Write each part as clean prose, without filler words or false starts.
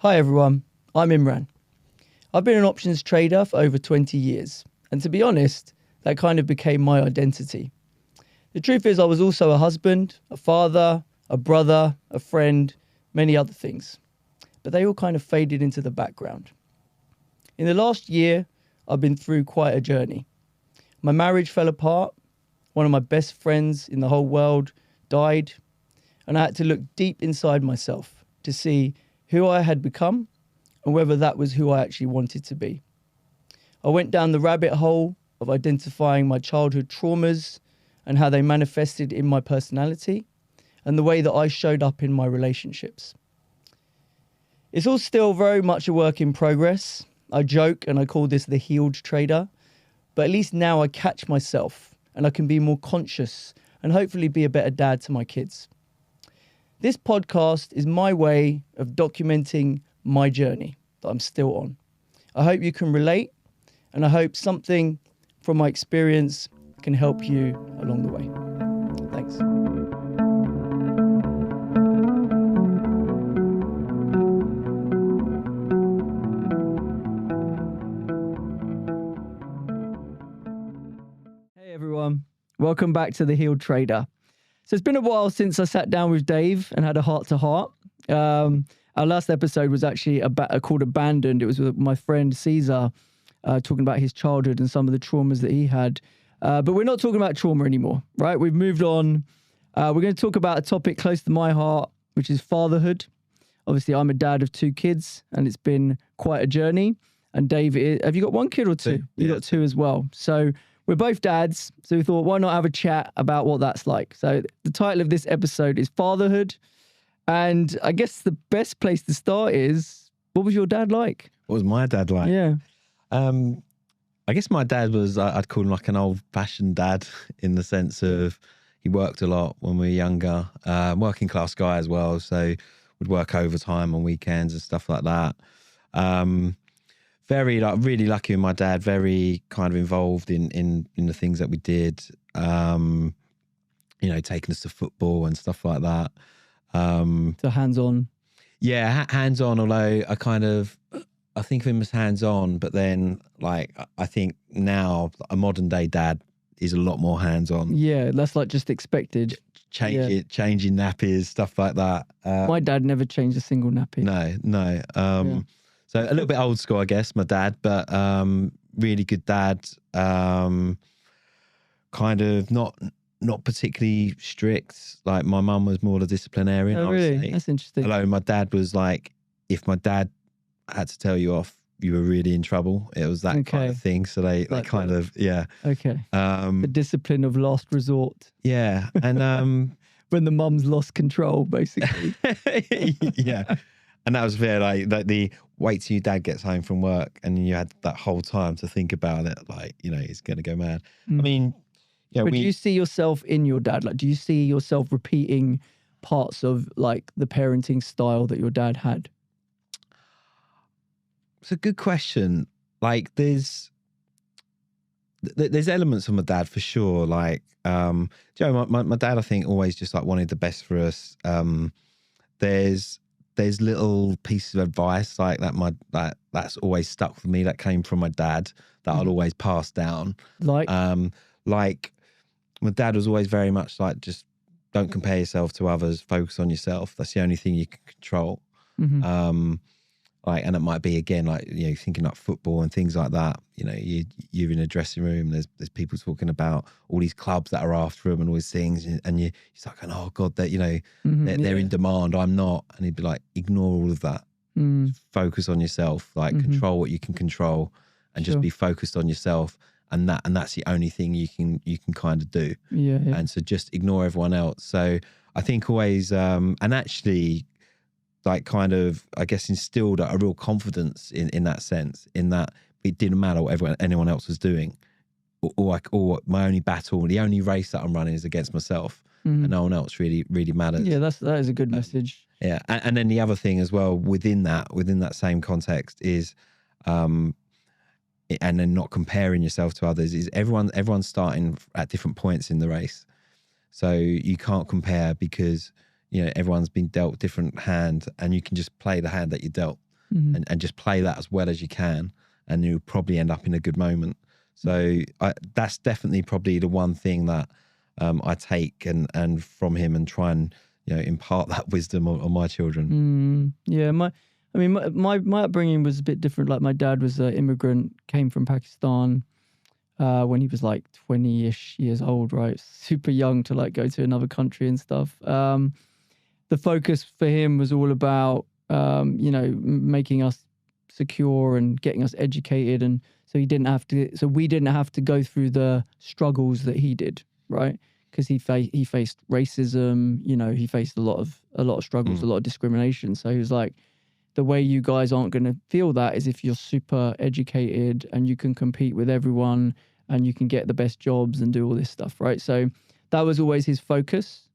Hi everyone, I'm Imran. I've been an options trader for over 20 years, and to be honest, that kind of became my identity. The truth is I was also a husband, a father, a brother, a friend, many other things, but they all kind of faded into the background. In the last year, I've been through quite a journey. My marriage fell apart, one of my best friends in the whole world died, and I had to look deep inside myself to see who I had become and whether that was who I actually wanted to be. I went down the rabbit hole of identifying my childhood traumas and how they manifested in my personality and the way that I showed up in my relationships. It's all still very much a work in progress. I joke and I call this the healed trader, but at least now I catch myself and I can be more conscious and hopefully be a better dad to my kids. This podcast is my way of documenting my journey that I'm still on. I hope you can relate, and I hope something from my experience can help you along the way. Thanks. Hey everyone, welcome back to The Healed Trader. So it's been a while since I sat down with Dave and had a heart-to-heart. Our last episode was actually called Abandoned. It was with my friend Caesar talking about his childhood and some of the traumas that he had. But we're not talking about trauma anymore, right? We've moved on. We're going to talk about a topic close to my heart, which is fatherhood. Obviously, I'm a dad of 2 kids, and it's been quite a journey. And Dave, have you got 1 kid or 2? You've got 2 as well. So we're both dads, so we thought, why not have a chat about what that's like? So the title of this episode is Fatherhood. And I guess the best place to start is, what was your dad like? What was my dad like? Yeah. I guess my dad was, I'd call him like an old-fashioned dad in the sense of he worked a lot when we were younger, working class guy as well, so would work overtime on weekends and stuff like that. Very really lucky with my dad, very kind of involved in the things that we did, taking us to football and stuff like that. So hands-on. Yeah, hands-on, although I think of him as hands-on, but then I think now a modern day dad is a lot more hands-on. Yeah, that's like just expected. Changing nappies, stuff like that. My dad never changed a single nappy. No. So a little bit old school, I guess, my dad, but really good dad. Kind of not particularly strict. Like my mum was more the disciplinarian. Oh, really? That's interesting. Although my dad was like, if my dad had to tell you off, you were really in trouble. It was that kind of thing. So they kind of, yeah. Okay. The discipline of last resort. Yeah. And when the mum's lost control, basically. Yeah. And that was fair, like the wait till your dad gets home from work and you had that whole time to think about it, he's going to go mad. I mean, but do you see yourself in your dad? Like, do you see yourself repeating parts of like the parenting style that your dad had? It's a good question. Like there's elements of my dad for sure. Like, Joe, my dad, I think always just like wanted the best for us. There's little pieces of advice like that that's always stuck with me that came from my dad that I'd always pass down. Like my dad was always very much like, just don't compare yourself to others, focus on yourself. That's the only thing you can control. And it might be again, thinking like football and things like that. You're in a dressing room, there's people talking about all these clubs that are after them and all these things, and you're like, oh God, they're they're in demand, I'm not. And he'd be like, ignore all of that. Focus on yourself, control what you can control, and just be focused on yourself. And that's the only thing you can kind of do. Yeah. And so just ignore everyone else. So I think always, and actually, kind of, I guess, instilled a real confidence in that sense, in that it didn't matter what anyone else was doing, or my only battle, the only race that I'm running is against myself, and no one else really matters. Yeah, that is a good message. Yeah, and then the other thing as well within that same context is, and then not comparing yourself to others, is everyone's starting at different points in the race, so you can't compare because everyone's been dealt a different hand, and you can just play the hand that you dealt. and just play that as well as you can, and you'll probably end up in a good moment. So that's definitely probably the one thing that I take and from him and try and impart that wisdom on my children. Yeah, my upbringing was a bit different. Like my dad was an immigrant, came from Pakistan when he was like 20-ish years old, right? Super young to like go to another country and stuff. The focus for him was all about making us secure and getting us educated, and so we didn't have to go through the struggles that he did, right? Because he faced racism, he faced a lot of struggles, a lot of discrimination. So he was like, the way you guys aren't going to feel that is if you're super educated and you can compete with everyone and you can get the best jobs and do all this stuff, right? So that was always his focus.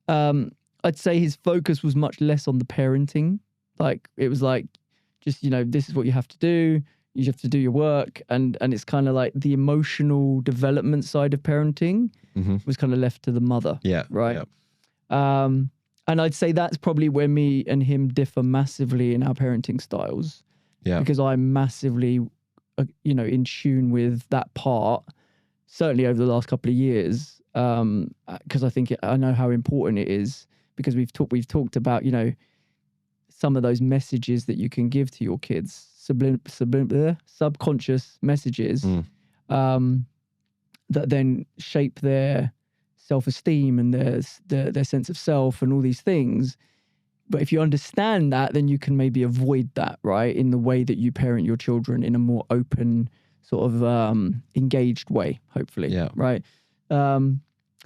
I'd say his focus was much less on the parenting. Like it was like, just, this is what you have to do. You have to do your work. And it's kind of like the emotional development side of parenting was kind of left to the mother. Yeah. Right. Yeah. And I'd say that's probably where me and him differ massively in our parenting styles. Yeah. Because I'm massively, in tune with that part, certainly over the last couple of years. Because I think I know how important it is, because we've talked about, some of those messages that you can give to your kids, subconscious messages, that then shape their self-esteem and their sense of self and all these things. But if you understand that, then you can maybe avoid that, right? In the way that you parent your children in a more open, sort of engaged way, hopefully. Yeah. Right. So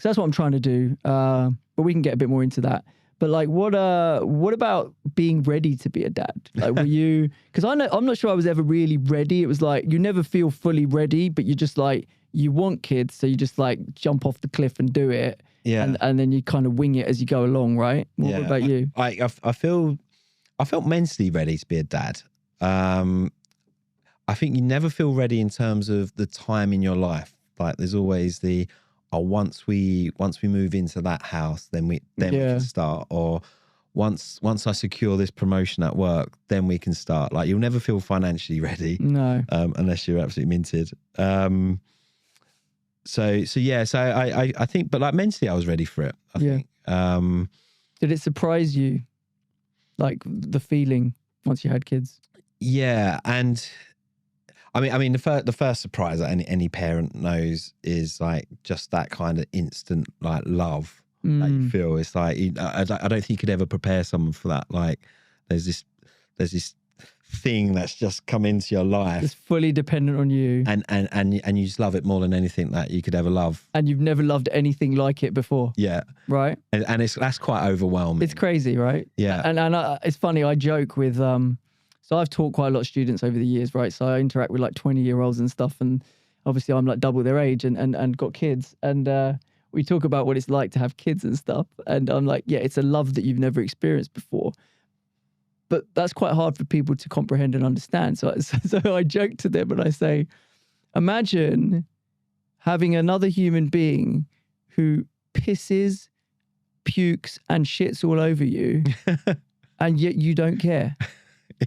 that's what I'm trying to do. But we can get a bit more into that. But like, what about being ready to be a dad? Like, were you? Because I'm not sure I was ever really ready. It was like you never feel fully ready, but you just like you want kids, so you just like jump off the cliff and do it. Yeah. And then you kind of wing it as you go along, right? What about you? I felt mentally ready to be a dad. I think you never feel ready in terms of the time in your life. Like there's always the once we move into that house, then we can start. Or once I secure this promotion at work, then we can start. Like you'll never feel financially ready. No. Unless you're absolutely minted. So I think, but like mentally I was ready for it. I think. Did it surprise you? Like the feeling once you had kids? Yeah. And I mean, the first surprise that any parent knows is like just that kind of instant like love that you feel. It's like I don't think you could ever prepare someone for that. Like there's this thing that's just come into your life, it's fully dependent on you, and you just love it more than anything that you could ever love. And you've never loved anything like it before. Yeah. Right. And that's quite overwhelming. It's crazy, right? Yeah. And it's funny. I joke with So I've taught quite a lot of students over the years, right? So I interact with like 20-year-olds and stuff. And obviously I'm like double their age and got kids. And we talk about what it's like to have kids and stuff. And I'm like, yeah, it's a love that you've never experienced before. But that's quite hard for people to comprehend and understand. So I joke to them and I say, imagine having another human being who pisses, pukes and shits all over you and yet you don't care.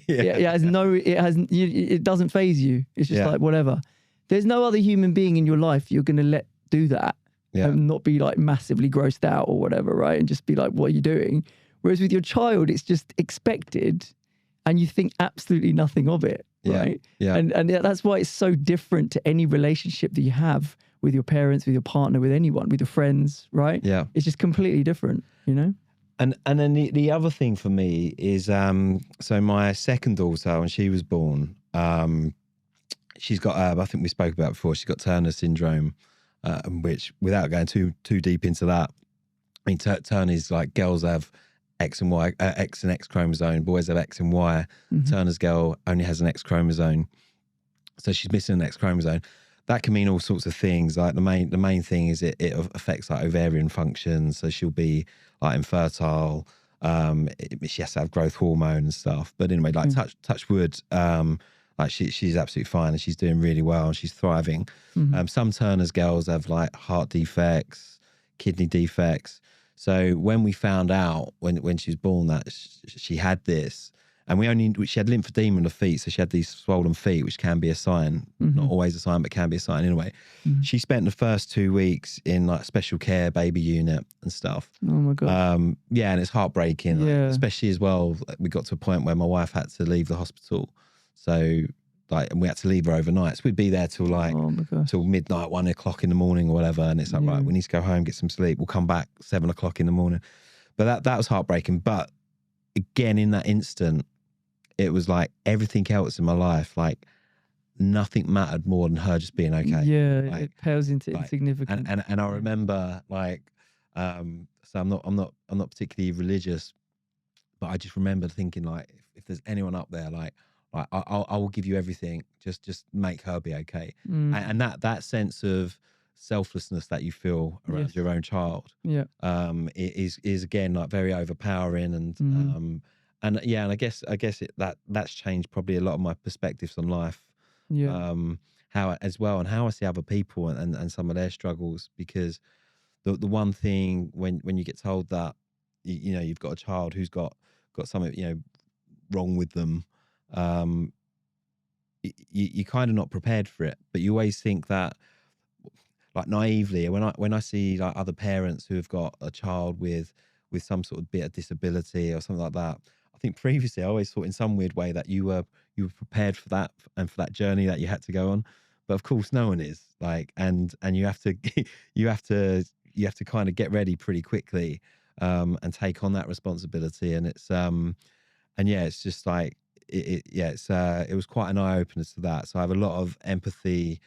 It doesn't faze you. It's just like whatever. There's no other human being in your life you're going to let do that and not be like massively grossed out or whatever, right? And just be like, what are you doing? Whereas with your child, it's just expected and you think absolutely nothing of it, right? Yeah. And that's why it's so different to any relationship that you have with your parents, with your partner, with anyone, with your friends, right? Yeah. It's just completely different, you know? And then the other thing for me is, so my second daughter, when she was born, she's got, I think we spoke about it before, she's got Turner syndrome, which without going too deep into that, I mean, Turner's like girls have X and Y, X and X chromosome, boys have X and Y. Mm-hmm. Turner's girl only has an X chromosome. So she's missing an X chromosome. That can mean all sorts of things. Like the main thing is it affects like ovarian function. So she'll be like infertile. She has to have growth hormone and stuff. But anyway, like touch wood, like she's absolutely fine and she's doing really well and she's thriving. Mm-hmm. Some Turner's girls have like heart defects, kidney defects. So when we found out when she was born that she had this, And she had lymphedema in the feet, so she had these swollen feet, which can be a sign, not always a sign, but can be a sign anyway. She spent the first 2 weeks in like special care baby unit and stuff. Oh my God. Yeah, and it's heartbreaking, like, Yeah. especially as well. We got to a point where my wife had to leave the hospital, so like, and we had to leave her overnight. So we'd be there till like till midnight, 1 o'clock in the morning or whatever. And it's like, right, we need to go home, get some sleep. We'll come back 7 o'clock in the morning. But that was heartbreaking. But again, in that instant, it was like everything else in my life, like nothing mattered more than her just being okay. Yeah, like, it pales into insignificance. And I remember like, so I'm not particularly religious, but I just remember thinking like, if there's anyone up there, like I will give you everything. Just make her be okay. And that sense of selflessness that you feel around your own child, is again like very overpowering. And yeah, and I guess that's changed probably a lot of my perspectives on life. How as well, and how I see other people and some of their struggles, because the one thing when you get told that you know you've got a child who's got something wrong with them, you're kind of not prepared for it, but you always think that, like naively, when I see like other parents who have got a child with some sort of bit of disability or something like that, I think previously I always thought in some weird way that you were prepared for that and for that journey that you had to go on, but of course no one is, like, and you have to you have to kind of get ready pretty quickly, and take on that responsibility. And it's and yeah, it's just like it was quite an eye opener to that. So I have a lot of empathy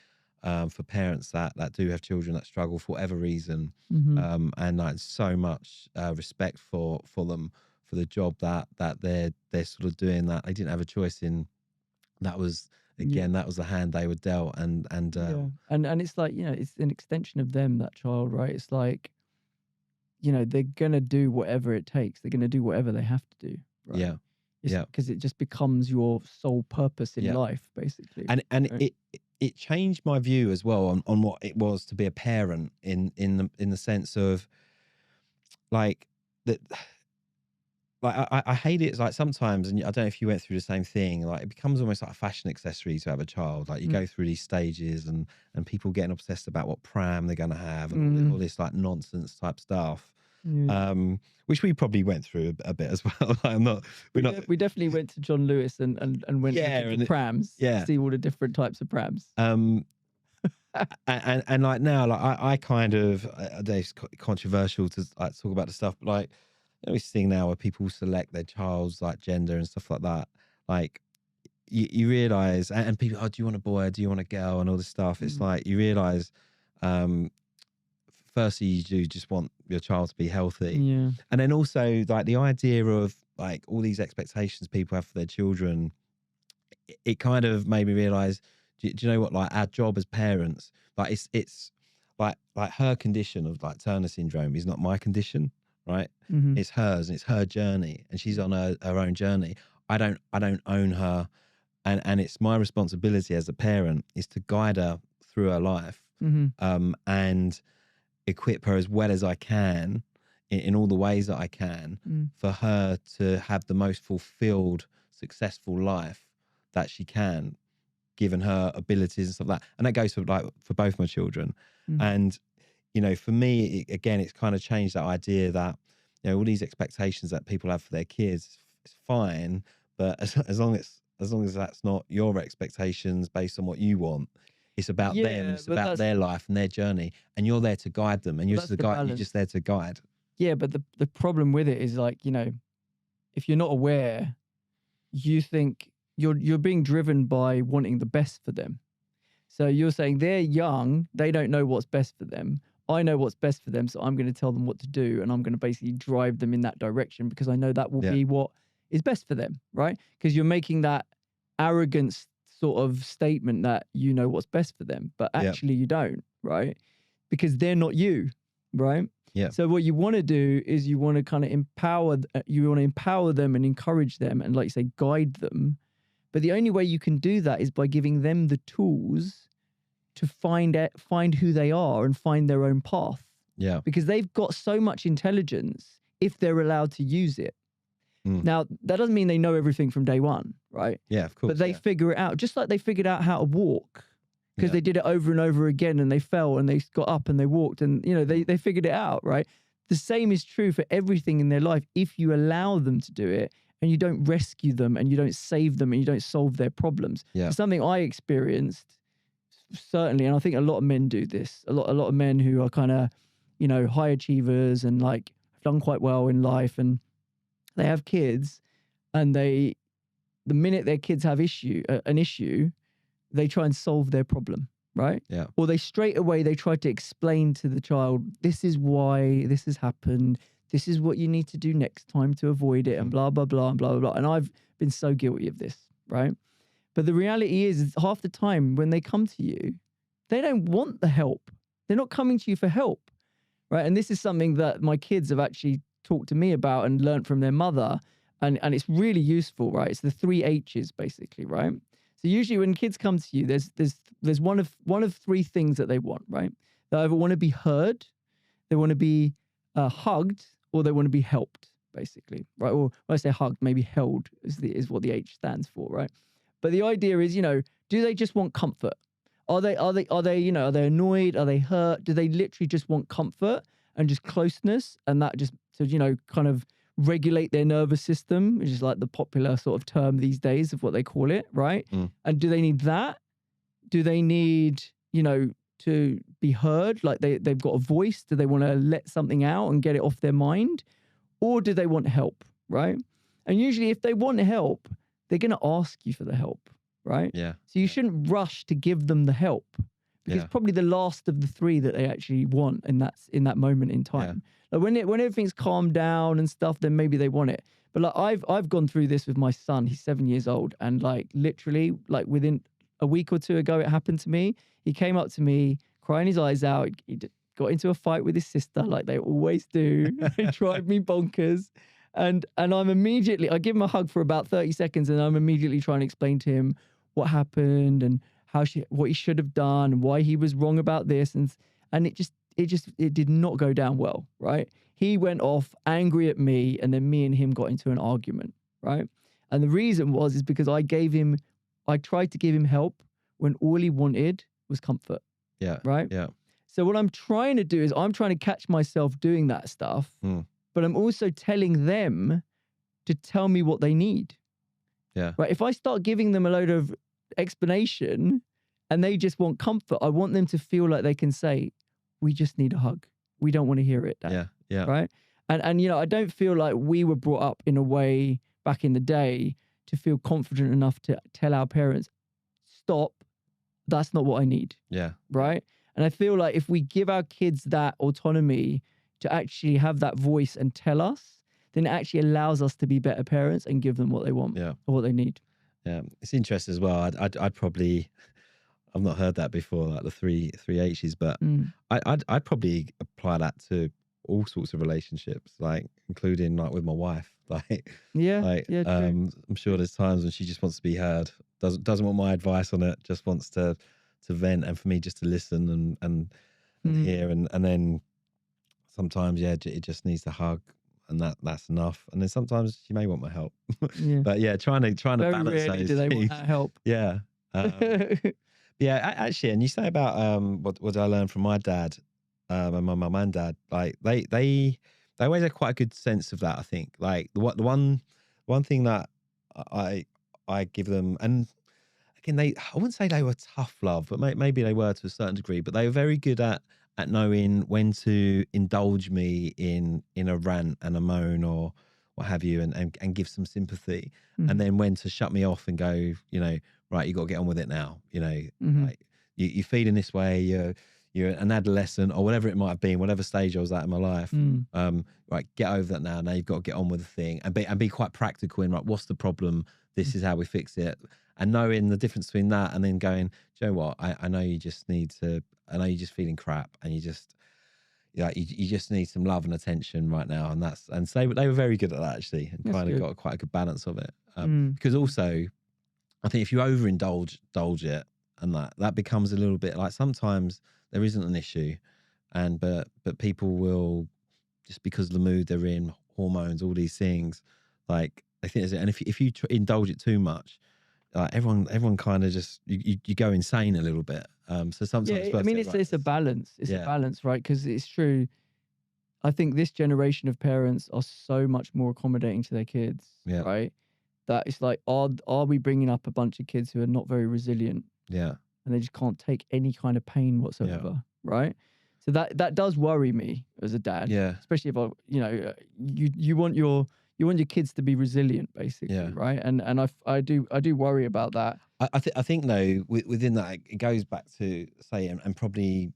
for parents that do have children that struggle for whatever reason, and like so much respect for them, for the job that they're sort of doing, that they didn't have a choice in. That was that was the hand they were dealt, and it's like, it's an extension of them, that child, right? It's like, they're gonna do whatever it takes. They're gonna do whatever they have to do, right? Because it just becomes your sole purpose in life, basically. And right? it changed my view as well on what it was to be a parent, in the sense of like that. Like I hate it. It's like sometimes, and I don't know if you went through the same thing, like it becomes almost like a fashion accessory to have a child. Like you go through these stages, and people getting obsessed about what pram they're going to have, and all this like nonsense type stuff. Which we probably went through a bit as well. Like, we definitely went to John Lewis and went to prams, to see all the different types of prams. And like now, like I kind of, it's controversial to like talk about the stuff, but like this thing now where people select their child's like gender and stuff like that. Like you realize, and people, oh, do you want a boy or do you want a girl, and all this stuff. It's like you realize, firstly, you do just want your child to be healthy, and then also like the idea of like all these expectations people have for their children. It kind of made me realize, do you know what? Like our job as parents, like it's like her condition of like Turner syndrome is not my condition, right? It's hers, and it's her journey, and she's on her own journey. I don't own her, and it's my responsibility as a parent is to guide her through her life, and equip her as well as I can in all the ways that I can for her to have the most fulfilled, successful life that she can, given her abilities and stuff like that. And that goes for both my children. And for me, again, it's kind of changed that idea that all these expectations that people have for their kids, it's fine, but as long as that's not your expectations based on what you want, it's about them, it's about their life and their journey, and you're there to guide them, and you're just there to guide. Yeah, but the problem with it is, like, if you're not aware, you think you're being driven by wanting the best for them. So you're saying they're young, they don't know what's best for them. I know what's best for them, so I'm going to tell them what to do, and I'm going to basically drive them in that direction because I know that will be what is best for them, right? Because you're making that arrogant sort of statement that you know what's best for them, but actually you don't, right? Because they're not you, right? Yeah. So what you want to do is you want to kind of empower them and encourage them and, like you say, guide them. But the only way you can do that is by giving them the tools to find who they are and find their own path. Yeah. Because they've got so much intelligence if they're allowed to use it. Now, that doesn't mean they know everything from day one, right? Yeah, of course. But they figure it out, just like they figured out how to walk because Yeah. they did it over and over again and they fell and they got up and they walked and, you know, they figured it out, right? The same is true for everything in their life if you allow them to do it and you don't rescue them and you don't save them and you don't solve their problems. Yeah. It's something I experienced, certainly, and I think a lot of men do this. A lot of men who are kind of, you know, high achievers and like have done quite well in life and they have kids and the minute their kids have an issue, they try and solve their problem, right? Yeah. Or they straight away, they try to explain to the child, this is why this has happened. This is what you need to do next time to avoid it and blah, blah, blah, and blah, blah, blah. And I've been so guilty of this, right? But the reality is half the time when they come to you, they don't want the help. They're not coming to you for help, right? And this is something that my kids have actually talked to me about and learned from their mother. And it's really useful, right? It's the 3 H's basically, right? So usually when kids come to you, there's one of 3 things that they want, right? They either want to be heard, they want to be hugged, or they want to be helped, basically, right? Or when I say hugged, maybe held is what the H stands for, right? But the idea is, you know, do they just want comfort? Are they, you know, are they annoyed? Are they hurt? Do they literally just want comfort and just closeness and that just to, you know, kind of regulate their nervous system, which is like the popular sort of term these days of what they call it, right? And do they need that? Do they need, you know, to be heard? Like they've got a voice? Do they want to let something out and get it off their mind? Or do they want help, right? And usually if they want help, they're going to ask you for the help, right? Yeah. So you shouldn't rush to give them the help because it's probably the last of the 3 that they actually want in that moment in time. Like when everything's calmed down and stuff, then maybe they want it. But like I've gone through this with my son. He's 7 years old, and like literally, like within a week or 2 ago, it happened to me. He came up to me, crying his eyes out. He got into a fight with his sister, like they always do. They drive me bonkers. And I'm immediately, I give him a hug for about 30 seconds, and I'm immediately trying to explain to him what happened and what he should have done and why he was wrong about this. And it did not go down well, right? He went off angry at me, and then me and him got into an argument, right? And the reason is because I tried to give him help when all he wanted was comfort. Yeah. Right? Yeah. So what I'm trying to do is I'm trying to catch myself doing that stuff, but I'm also telling them to tell me what they need. Yeah. Right? If I start giving them a load of explanation and they just want comfort, I want them to feel like they can say, we just need a hug. We don't want to hear it, Dad. Yeah. Yeah. Right? And you know, I don't feel like we were brought up in a way back in the day to feel confident enough to tell our parents, stop, that's not what I need. Yeah. Right? And I feel like if we give our kids that autonomy to actually have that voice and tell us, then it actually allows us to be better parents and give them what they want or what they need. Yeah. It's interesting as well. I'd probably, I've not heard that before, like the three H's, but I'd probably apply that to all sorts of relationships, like including like with my wife. Like, I'm sure there's times when she just wants to be heard, doesn't want my advice on it, just wants to vent, and for me just to listen and hear, and then sometimes it just needs a hug, and that's enough. And then sometimes she may want my help, but trying to Very balance rarely those. Do they want that help? Yeah. Actually, and you say about what I learned from my dad and my mum and dad, like they always had quite a good sense of that. I think like the one thing that I give them, and again, I wouldn't say they were tough love, but maybe they were to a certain degree, but they were very good at knowing when to indulge me in a rant and a moan or what have you, and give some sympathy, and then when to shut me off and go, you know, right, you got to get on with it now. You know, like you're feeling this way, you're an adolescent or whatever it might have been, whatever stage I was at in my life. Right, get over that now. Now you've got to get on with the thing, and be quite practical in, right, what's the problem? This is how we fix it. And knowing the difference between that and then going, do you know what? I know you just need to, I know you're just feeling crap, and you just need some love and attention right now. And so they were very good at that, actually, and kind of got quite a good balance of it. Because also, I think if you overindulge it, and that becomes a little bit like, sometimes there isn't an issue, but people will, just because of the mood they're in, hormones, all these things, Like I think, and if you indulge it too much, everyone kind of just you go insane a little bit. So sometimes, I mean, it's a balance. It's a balance, right? Because it's true. I think this generation of parents are so much more accommodating to their kids, right? That it's like, are we bringing up a bunch of kids who are not very resilient? Yeah. And they just can't take any kind of pain whatsoever, right? So that does worry me as a dad, especially if you want your kids to be resilient, basically, right? And I do worry about that. I think though within that it goes back to say and probably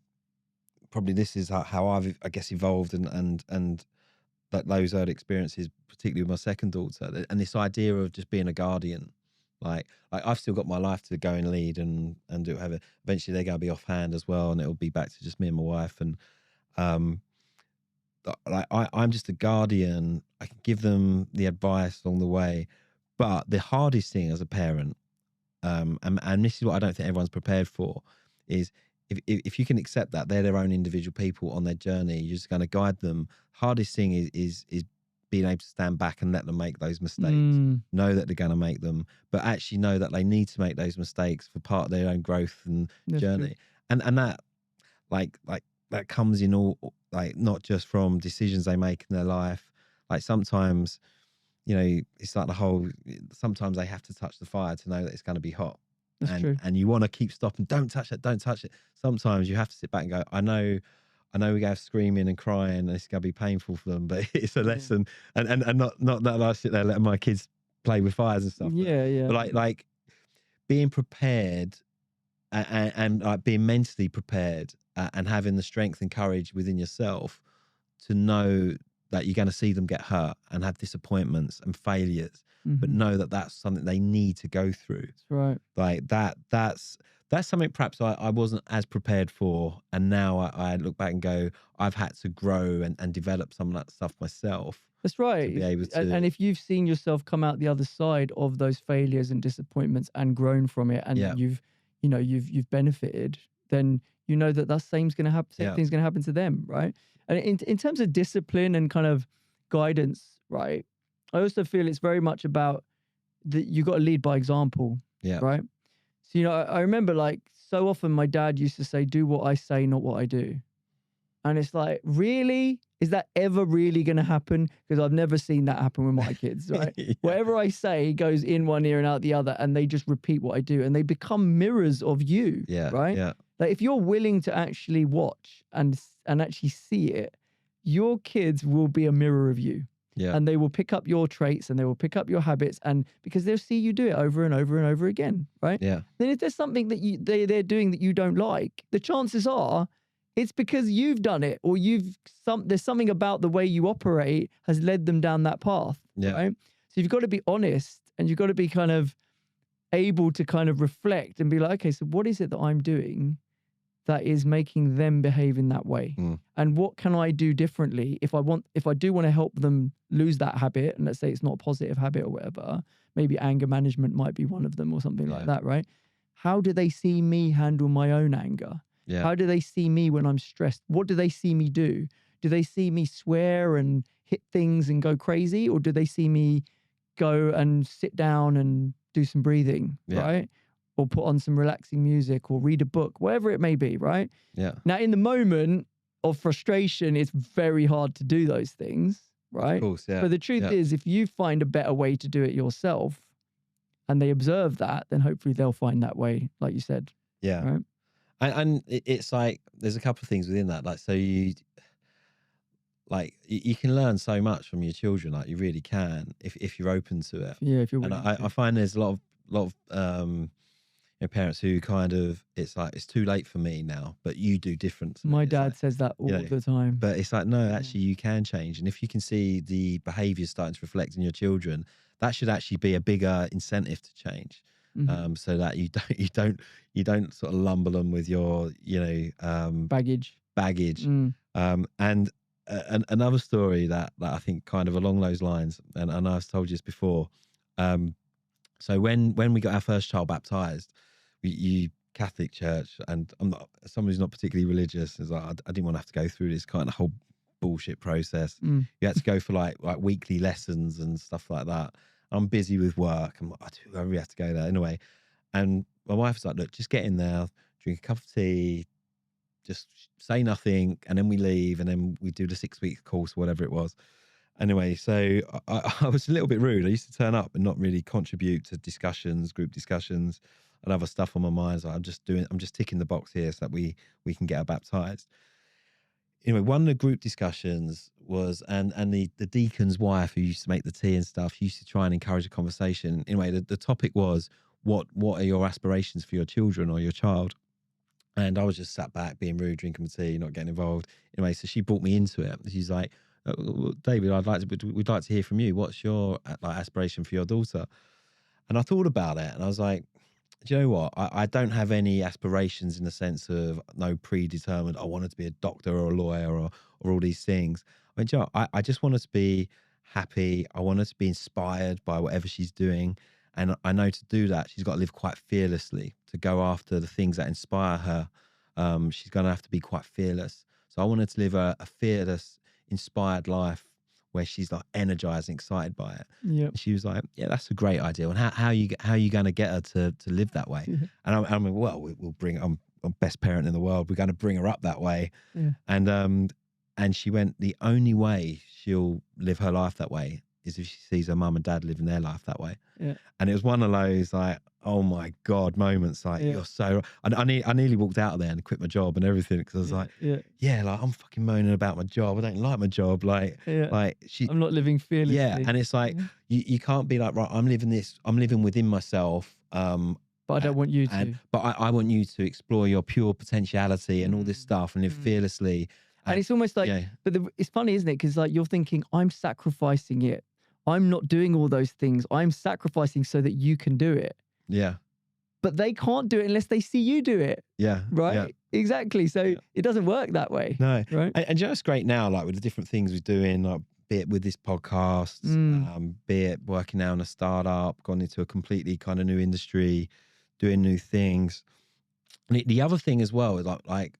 this is how I've evolved and that those early experiences, particularly with my second daughter, and this idea of just being a guardian. Like I've still got my life to go and lead and do whatever. Eventually they're going to be offhand as well, and it'll be back to just me and my wife. And I'm just a guardian. I can give them the advice along the way, but the hardest thing as a parent, and this is what I don't think everyone's prepared for, is if you can accept that they're their own individual people on their journey, you're just going to guide them. Hardest thing is being able to stand back and let them make those mistakes, know that they're going to make them, but actually know that they need to make those mistakes for part of their own growth and journey. True. And that that comes in all, like, not just from decisions they make in their life. Like sometimes, it's like sometimes they have to touch the fire to know that it's going to be hot. That's true. And you want to keep stopping, don't touch it. Sometimes you have to sit back and go, I know we go screaming and crying and it's going to be painful for them, but it's a lesson. And not that I sit there letting my kids play with fires and stuff. But like being prepared and like being mentally prepared and having the strength and courage within yourself to know that you're going to see them get hurt and have disappointments and failures, but know that that's something they need to go through. That's right. Like that's something perhaps I wasn't as prepared for. And now I look back and go, I've had to grow and develop some of that stuff myself. That's right. To be able to... And if you've seen yourself come out the other side of those failures and disappointments and grown from it, and you've benefited, then you know that same thing's going to happen to them, right? And in terms of discipline and kind of guidance, right? I also feel it's very much about that you got to lead by example, right? So, I remember like so often my dad used to say, do what I say, not what I do. And it's like, really? Is that ever really going to happen? Because I've never seen that happen with my kids, right? Whatever I say goes in one ear and out the other, and they just repeat what I do, and they become mirrors of you, right? Yeah. Like if you're willing to actually watch and actually see it, your kids will be a mirror of you. Yeah. And they will pick up your traits and they will pick up your habits, and because they'll see you do it over and over and over again, right? Yeah. Then if there's something that they're doing that you don't like, the chances are it's because you've done it, or there's something about the way you operate has led them down that path, right? So you've got to be honest, and you've got to be kind of able to kind of reflect and be like, okay, so what is it that I'm doing that is making them behave in that way? And what can I do differently if I do want to help them lose that habit, and let's say it's not a positive habit or whatever, maybe anger management might be one of them or something like that, right? How do they see me handle my own anger? Yeah. How do they see me when I'm stressed? What do they see me do? Do they see me swear and hit things and go crazy? Or do they see me go and sit down and do some breathing, right? Or put on some relaxing music or read a book, whatever it may be, right? Yeah. Now, in the moment of frustration, it's very hard to do those things, right? Of course, yeah. But the truth is, if you find a better way to do it yourself and they observe that, then hopefully they'll find that way, like you said. Yeah. Right? And it's like, there's a couple of things within that. Like, so you can learn so much from your children, like you really can, if you're open to it. Yeah, if you're willing. And I find there's a lot of parents who kind of, it's like, it's too late for me now, but you do different. My dad says that all the time. But it's like, no, actually you can change. And if you can see the behaviors starting to reflect in your children, that should actually be a bigger incentive to change. So that you don't sort of lumber them with your, baggage. And another story that I think kind of along those lines, and I've told you this before. So when we got our first child baptized, Catholic church, and I'm not someone who's not particularly religious. Is like, I didn't want to have to go through this kind of whole bullshit process. You had to go for like weekly lessons and stuff like that. I'm busy with work and I really have to go there anyway. And my wife was like, look, just get in there, drink a cup of tea, just say nothing, and then we leave, and then we do the 6-week course, whatever it was. Anyway, so I was a little bit rude. I used to turn up and not really contribute to discussions, group discussions, and other stuff on my mind. So I'm just ticking the box here so that we can get her baptized. Anyway, one of the group discussions was, and the deacon's wife who used to make the tea and stuff used to try and encourage a conversation. Anyway, the topic was, what are your aspirations for your children or your child? And I was just sat back being rude, drinking my tea, not getting involved. Anyway, so she brought me into it. She's like, David, we'd like to hear from you. What's your aspiration for your daughter? And I thought about it, and I was like, do you know what? I don't have any aspirations in the sense of no predetermined, I wanted to be a doctor or a lawyer or all these things. I mean, do you know, I just want her to be happy. I want her to be inspired by whatever she's doing. And I know to do that, she's got to live quite fearlessly, to go after the things that inspire her. She's going to have to be quite fearless. So I want her to live a fearless, inspired life where she's like energized and excited by it. Yeah. She was like, yeah, that's a great idea. And how are you going to get her to live that way? Yeah. And I mean, well, we'll bring, I'm best parent in the world. We're going to bring her up that way. Yeah. And she went, the only way she'll live her life that way is if she sees her mum and dad living their life that way. Yeah. And it was one of those like, oh my God moments. Like, you're so, I nearly walked out of there and quit my job and everything, because I was like, like, I'm fucking moaning about my job. I don't like my job. Like I'm not living fearlessly. Yeah. And it's like, you can't be like, right, I'm living within myself. But I don't want you to. But I want you to explore your pure potentiality and all this stuff and live fearlessly. And it's almost like, but it's funny, isn't it? Because like you're thinking, I'm sacrificing it. I'm not doing all those things. I'm sacrificing so that you can do it. Yeah. But they can't do it unless they see you do it. Yeah. Right? Yeah. Exactly. So it doesn't work that way. No. Right. And just great now, like with the different things we're doing, like be it with this podcast, be it working now in a startup, gone into a completely kind of new industry, doing new things. And the other thing as well is like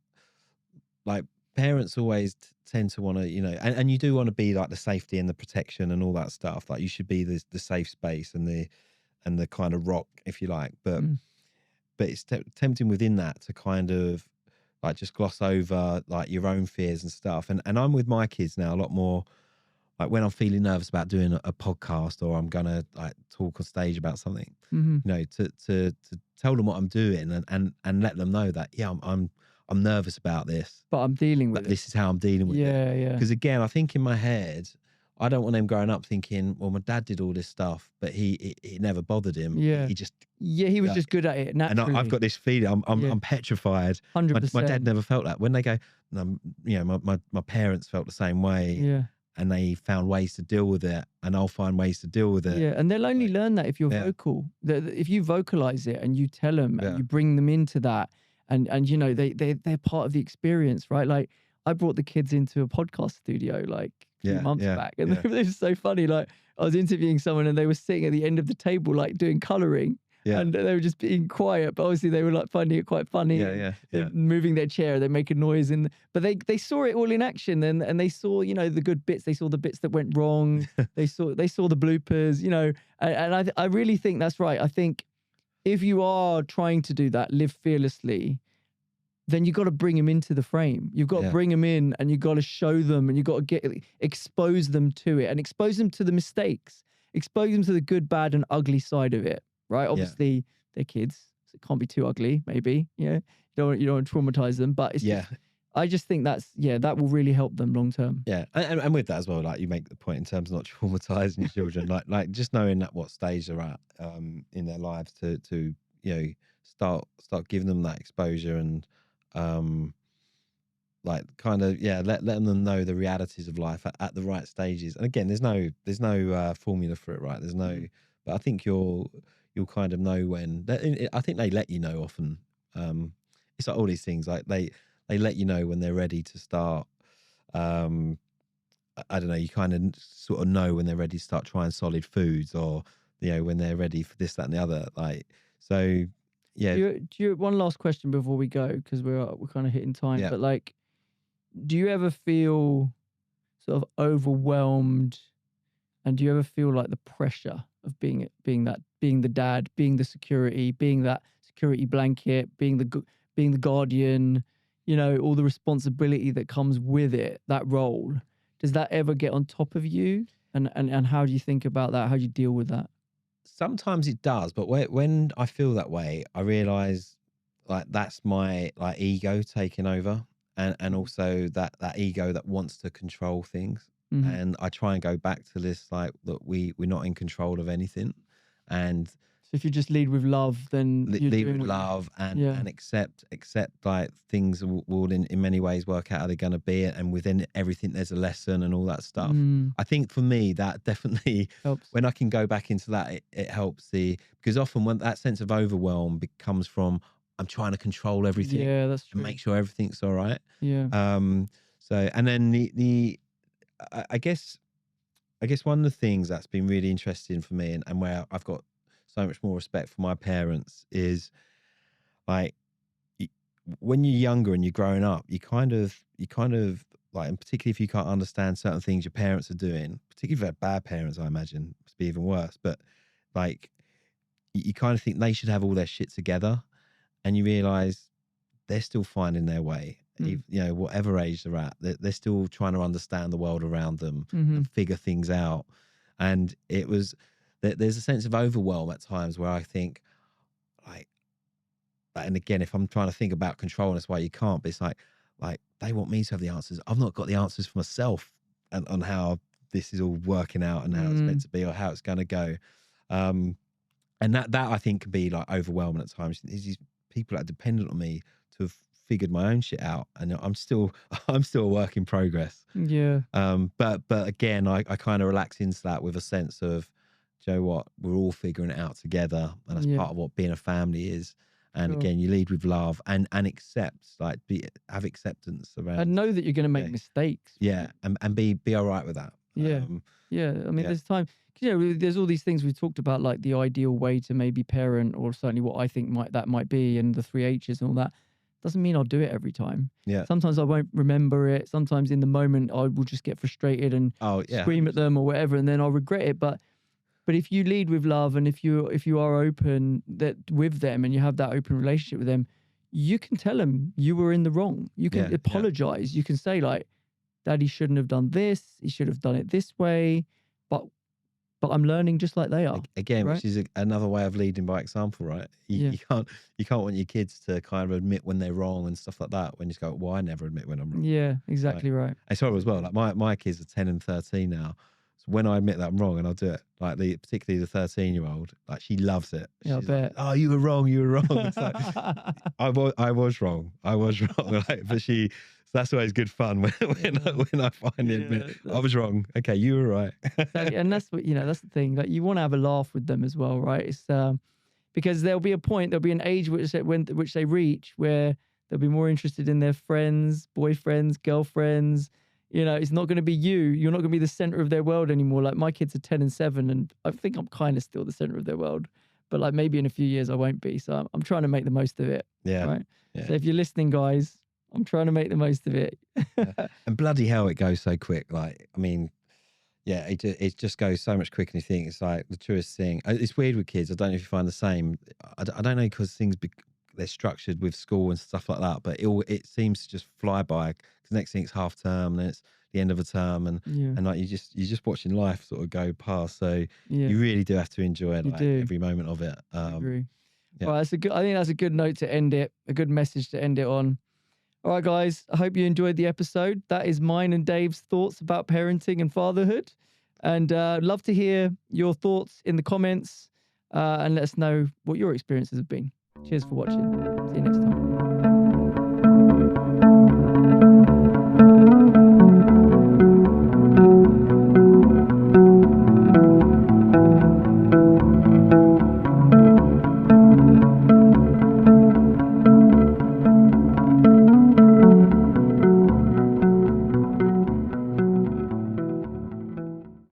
parents always tend to want to, you know, and you do want to be like the safety and the protection and all that stuff. Like you should be the safe space and the kind of rock, if you like. But it's tempting within that to kind of like just gloss over like your own fears and stuff. And I'm with my kids now a lot more. Like when I'm feeling nervous about doing a podcast or I'm gonna like talk on stage about something, you know, to tell them what I'm doing and let them know that I'm nervous about this, but I'm dealing with it. This is how I'm dealing with it. Yeah. Because again, I think in my head, I don't want them growing up thinking, well, my dad did all this stuff, but it never bothered him. Yeah. He was just good at it naturally. And I've got this feeling, I'm petrified. 100%. My dad never felt that. When they go, you know, my parents felt the same way. Yeah. And they found ways to deal with it, and I'll find ways to deal with it. Yeah, and they'll only learn that if you're vocal. If you vocalize it and you tell them and you bring them into that, and you know they're part of the experience, right? Like I brought the kids into a podcast studio like a few months back, and it was so funny. Like I was interviewing someone, and they were sitting at the end of the table like doing colouring. Yeah. And they were just being quiet, but obviously they were like finding it quite funny. They're moving their chair, they make a noise, but they saw it all in action, and they saw, you know, the good bits. They saw the bits that went wrong. they saw the bloopers, you know. And I really think that's right. I think if you are trying to do that, live fearlessly, then you got to bring them into the frame. You've got to bring them in, and you got to show them, and you got to expose them to it, and expose them to the mistakes, expose them to the good, bad, and ugly side of it. Right, obviously they're kids, so it can't be too ugly. Maybe, you don't want to traumatize them, but it's just, I just think that will really help them long term. Yeah, and with that as well, like you make the point in terms of not traumatizing your children, like just knowing at what stage they're at in their lives to you know start giving them that exposure and like kind of letting them know the realities of life at the right stages. And again, there's no formula for it, right? There's no, but I think you'll kind of know when. I think they let you know often. It's like all these things, like they let you know when they're ready to start. I don't know. You kind of sort of know when they're ready to start trying solid foods, or you know when they're ready for this, that, and the other. Like so, yeah. Do you one last question before we go, because we're kind of hitting time. But like, do you ever feel sort of overwhelmed, and do you ever feel like the pressure of being the dad, being the security, being that security blanket, being the guardian, you know, all the responsibility that comes with it, that role? Does that ever get on top of you? And how do you think about that? How do you deal with that? Sometimes it does, but when I feel that way, I realize like that's my like ego taking over, and also that ego that wants to control things. Mm-hmm. And I try and go back to this, like, that we're not in control of anything. And so if you just lead with love, then lead with love and accept like things will in many ways work out how they're going to be, and within everything there's a lesson and all that stuff. I think for me that definitely helps. When I can go back into that, it helps because often when that sense of overwhelm becomes from I'm trying to control everything, that's true, and make sure everything's all right. So and then I guess one of the things that's been really interesting for me, and where I've got so much more respect for my parents, is like when you're younger and you're growing up, you kind of like, and particularly if you can't understand certain things your parents are doing, particularly if they're bad parents, I imagine it's be even worse. But like you kind of think they should have all their shit together, and you realize they're still finding their way. You know, whatever age they're at, they're still trying to understand the world around them and figure things out. And there's a sense of overwhelm at times where I think, like, and again, if I'm trying to think about control, and that's why you can't, but it's like they want me to have the answers. I've not got the answers for myself and on how this is all working out and how it's meant to be or how it's going to go. And that I think can be like overwhelming at times. These people that are dependent on me to have figured my own shit out, and I'm still a work in progress. But again, I kind of relax into that with a sense of, do you know what, we're all figuring it out together, and that's part of what being a family is. And again, you lead with love and accept, like, have acceptance around, and know that you're going to make mistakes. And be all right with that. I mean, there's time, you know, there's all these things we talked about, like the ideal way to maybe parent, or certainly what I think might be, and the 3 H's and all that. Doesn't mean I'll do it every time. Sometimes I won't remember it. Sometimes in the moment I will just get frustrated and scream at them or whatever, and then I'll regret it. But if you lead with love, and if you are open with them, and you have that open relationship with them, you can tell them you were in the wrong. You can apologize. You can say, like, Daddy shouldn't have done this. He should have done it this way. But I'm learning just like they are. Again, right? Which is another way of leading by example, right? You can't want your kids to kind of admit when they're wrong and stuff like that. When you just go, well, I never admit when I'm wrong. Yeah, exactly right. And so as well, like my kids are 10 and 13 now. So when I admit that I'm wrong, and I'll do it, like particularly the 13-year-old, like, she loves it. Yeah, She's I bet. Like, oh, you were wrong. It's like, I was wrong. Like, but so that's always good fun when I finally admit I was wrong. Okay, you were right. Exactly. And that's what, that's the thing. Like, you want to have a laugh with them as well, right? It's because there'll be an age which they reach where they'll be more interested in their friends, boyfriends, girlfriends. You know, it's not going to be you. You're not going to be the center of their world anymore. Like, my kids are 10 and 7, and I think I'm kind of still the center of their world. But like, maybe in a few years I won't be. So I'm trying to make the most of it. Right. So if you're listening, guys, I'm trying to make the most of it. And bloody hell, it goes so quick. Like, I mean, it just goes so much quicker than you think. It's like the truest thing. It's weird with kids. I don't know if you find the same. I don't know, because they're structured with school and stuff like that, but it seems to just fly by, because next thing it's half term and it's the end of a term, and like you're just watching life sort of go past. So you really do have to enjoy it, like, every moment of it. I agree. Well, I think that's a good note to end it, a good message to end it on. All right, guys, I hope you enjoyed the episode. That is mine and Dave's thoughts about parenting and fatherhood. And I'd love to hear your thoughts in the comments, and let us know what your experiences have been. Cheers for watching. See you next time.